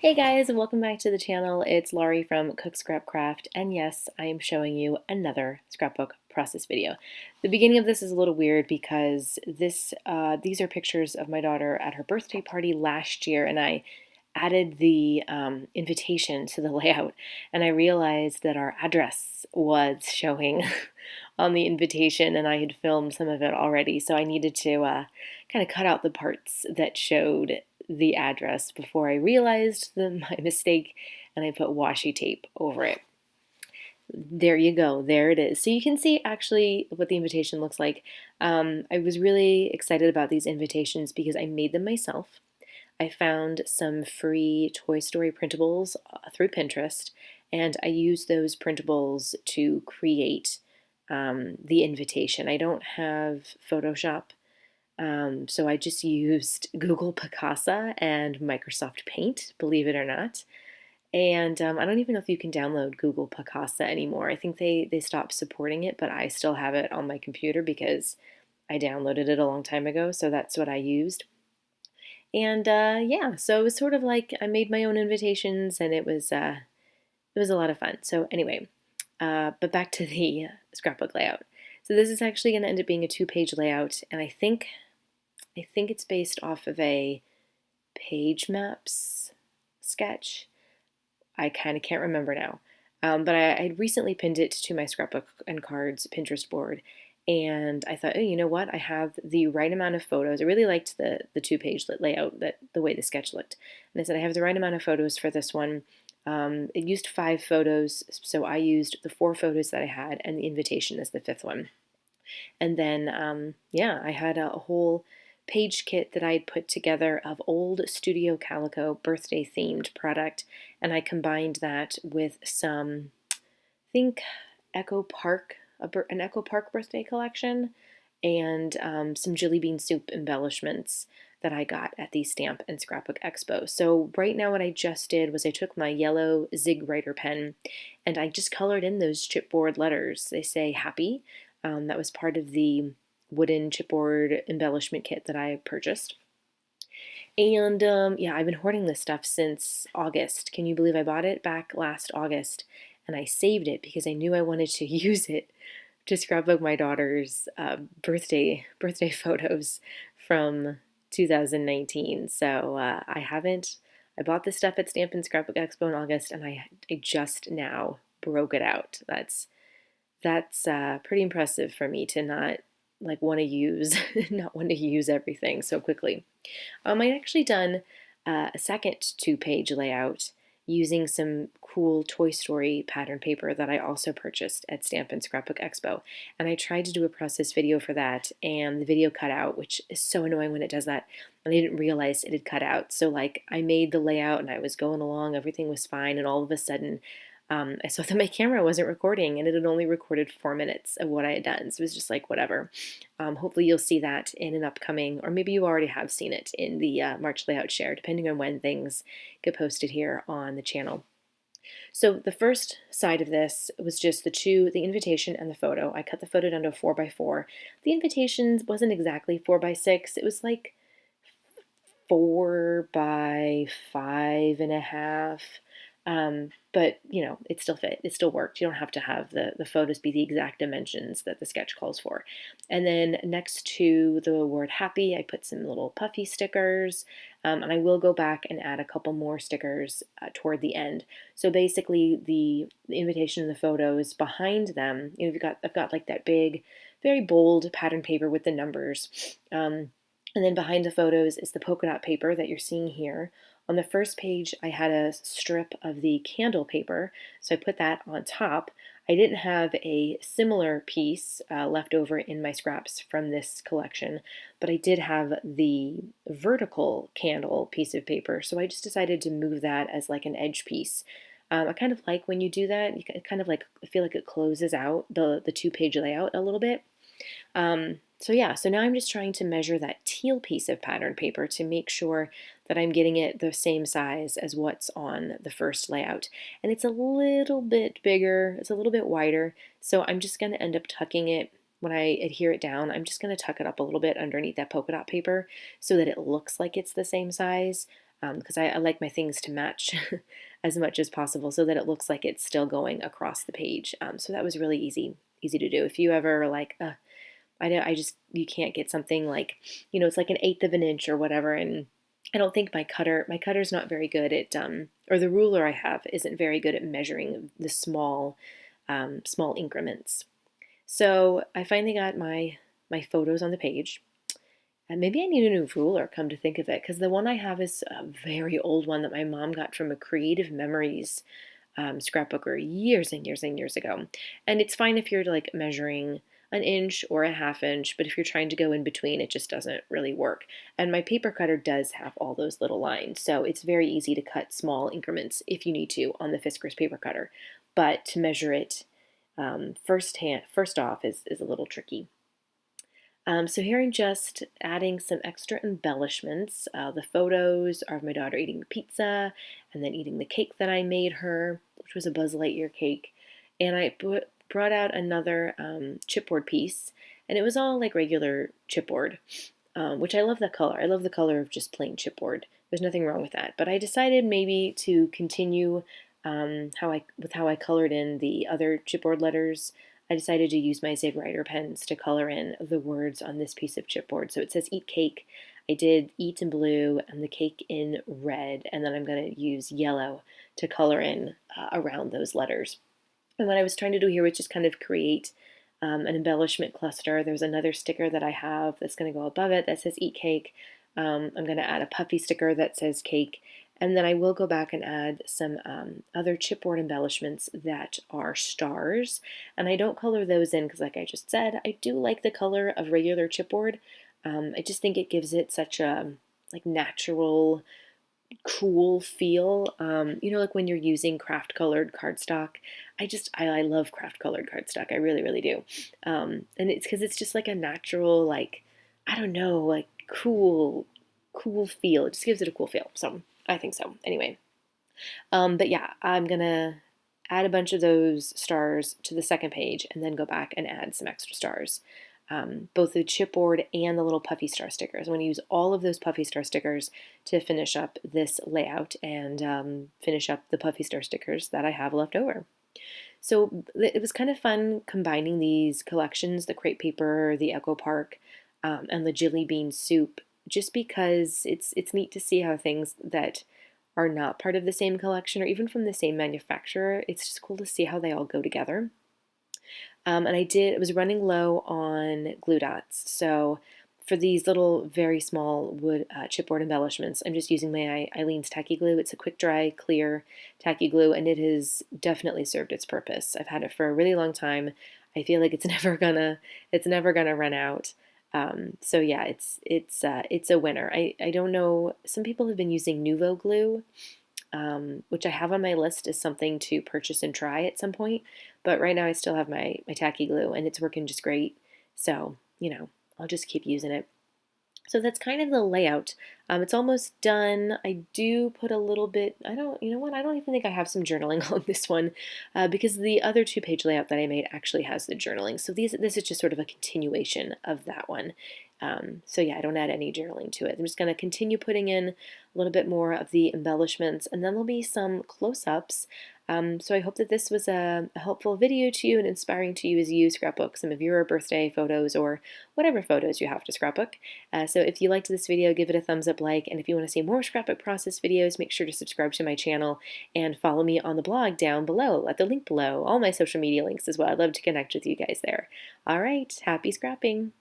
Hey guys, and welcome back to the channel. It's Laurie from Cook Scrap Craft, and yes, I am showing you another scrapbook process video. The beginning of this is a little weird because these are pictures of my daughter at her birthday party last year, and I added the invitation to the layout, and I realized that our address was showing on the invitation, and I had filmed some of it already, so I needed to kind of cut out the parts that showed the address before I realized my mistake, and I put washi tape over it. There you go. There it is. So you can see actually what the invitation looks like. I was really excited about these invitations because I made them myself. I found some free Toy Story printables through Pinterest, and I used those printables to create the invitation. I don't have Photoshop, so I just used Google Picasa and Microsoft Paint, believe it or not. And I don't even know if you can download Google Picasa anymore. I think they stopped supporting it, but I still have it on my computer because I downloaded it a long time ago, so that's what I used. And yeah, so it was sort of like I made my own invitations, and it was a lot of fun. So anyway, but back to the scrapbook layout. So this is actually going to end up being a two-page layout, and I think it's based off of a PageMaps sketch. I kind of can't remember now. But I had recently pinned it to my scrapbook and cards Pinterest board, and I thought, oh, you know what? I have the right amount of photos. I really liked the two-page layout, that the way the sketch looked, and I said I have the right amount of photos for this one. It used 5 photos, so I used the 4 photos that I had, and the invitation as the 5th one. And then, yeah, I had a whole page kit that I'd put together of old Studio Calico birthday themed product, and I combined that with some, I think, Echo Park, an Echo Park birthday collection, and some Jelly Bean Soup embellishments that I got at the Stamp and Scrapbook Expo. So right now what I just did was I took my yellow Zig Writer pen and I just colored in those chipboard letters. They say happy. That was part of the wooden chipboard embellishment kit that I purchased. And yeah, I've been hoarding this stuff since August. Can you believe I bought it back last August? And I saved it because I knew I wanted to use it to scrapbook my daughter's birthday photos from 2019. So I haven't. I bought this stuff at Stamp and Scrapbook Expo in August, and I just now broke it out. That's pretty impressive for me to not like want to use not want to use everything so quickly. I'd actually done a second two-page layout using some cool Toy Story pattern paper that I also purchased at Stamp and Scrapbook Expo. And I tried to do a process video for that, and the video cut out, which is so annoying when it does that. And I didn't realize it had cut out. So like I made the layout and I was going along, everything was fine, and all of a sudden I saw that my camera wasn't recording, and it had only recorded 4 minutes of what I had done. So it was just like, whatever. Hopefully you'll see that in an upcoming, or maybe you already have seen it in the March layout share, depending on when things get posted here on the channel. So the first side of this was just the invitation and the photo. I cut the photo down to a 4x4. The invitation wasn't exactly 4x6. It was like 4x5.5. But you know, it still fit. It still worked. You don't have to have the photos be the exact dimensions that the sketch calls for. And then next to the word happy, I put some little puffy stickers, and I will go back and add a couple more stickers toward the end. So basically, the invitation and the photos behind them, you know, I've got like that big, very bold pattern paper with the numbers. And then behind the photos is the polka dot paper that you're seeing here. On the first page, I had a strip of the candle paper, so I put that on top. I didn't have a similar piece left over in my scraps from this collection, but I did have the vertical candle piece of paper, so I just decided to move that as like an edge piece. I kind of like when you do that. You kind of like, I feel like it closes out the two-page layout a little bit. So yeah, so now I'm just trying to measure that teal piece of pattern paper to make sure that I'm getting it the same size as what's on the first layout. And it's a little bit bigger, it's a little bit wider, so I'm just going to end up tucking it. When I adhere it down, I'm just going to tuck it up a little bit underneath that polka dot paper so that it looks like it's the same size. because I like my things to match as much as possible so that it looks like it's still going across the page. So that was really easy to do. If you ever are like, you can't get something like, it's like an eighth of an inch or whatever, and I don't think my cutter's not very good at, or the ruler I have isn't very good at measuring the small increments. So I finally got my photos on the page. And maybe I need a new ruler, come to think of it, because the one I have is a very old one that my mom got from a Creative Memories scrapbooker years and years and years ago. And it's fine if you're like measuring an inch or a half inch, but if you're trying to go in between, it just doesn't really work. And my paper cutter does have all those little lines, so it's very easy to cut small increments if you need to on the Fiskars paper cutter. But to measure it first off is a little tricky. So here I'm just adding some extra embellishments. The photos are of my daughter eating pizza and then eating the cake that I made her, which was a Buzz Lightyear cake. And I brought out another chipboard piece, and it was all like regular chipboard, which I love the color. I love the color of just plain chipboard. There's nothing wrong with that. But I decided maybe to continue how I colored in the other chipboard letters. I decided to use my Zig Writer pens to color in the words on this piece of chipboard. So it says eat cake. I did eat in blue and the cake in red, and then I'm going to use yellow to color in around those letters. And what I was trying to do here was just kind of create an embellishment cluster. There's another sticker that I have that's going to go above it that says eat cake. I'm going to add a puffy sticker that says cake. And then I will go back and add some other chipboard embellishments that are stars. And I don't color those in because, like I just said, I do like the color of regular chipboard. I just think it gives it such a natural, cool feel. Like when you're using craft colored cardstock. I love craft colored cardstock. I really, really do. And it's because it's just like a natural, I don't know, cool feel. It just gives it a cool feel. So I think so. Anyway, but yeah, I'm gonna add a bunch of those stars to the second page and then go back and add some extra stars. Both the chipboard and the little puffy star stickers. I'm going to use all of those puffy star stickers to finish up this layout and finish up the puffy star stickers that I have left over. So it was kind of fun combining these collections, the crepe paper, the Echo Park, and the Jelly Bean Soup, just because it's neat to see how things that are not part of the same collection or even from the same manufacturer, it's just cool to see how they all go together. And I was running low on glue dots, so for these little very small wood chipboard embellishments, I'm just using my Eileen's tacky glue. It's a quick dry, clear tacky glue, and it has definitely served its purpose. I've had it for a really long time. I feel like it's never gonna run out. So yeah, it's a winner. I don't know. Some people have been using Nuvo glue, which I have on my list as something to purchase and try at some point. But right now I still have my tacky glue, and it's working just great. So I'll just keep using it. So that's kind of the layout. It's almost done. I do put a little bit, I don't even think I have some journaling on this one because the other 2-page layout that I made actually has the journaling. So this is just sort of a continuation of that one. So yeah, I don't add any journaling to it. I'm just going to continue putting in a little bit more of the embellishments, and then there'll be some close-ups. So I hope that this was a helpful video to you and inspiring to you as you scrapbook some of your birthday photos or whatever photos you have to scrapbook. So if you liked this video, give it a thumbs up, and if you want to see more scrapbook process videos, make sure to subscribe to my channel and follow me on the blog down below at the link below. All my social media links as well. I'd love to connect with you guys there. All right, happy scrapping!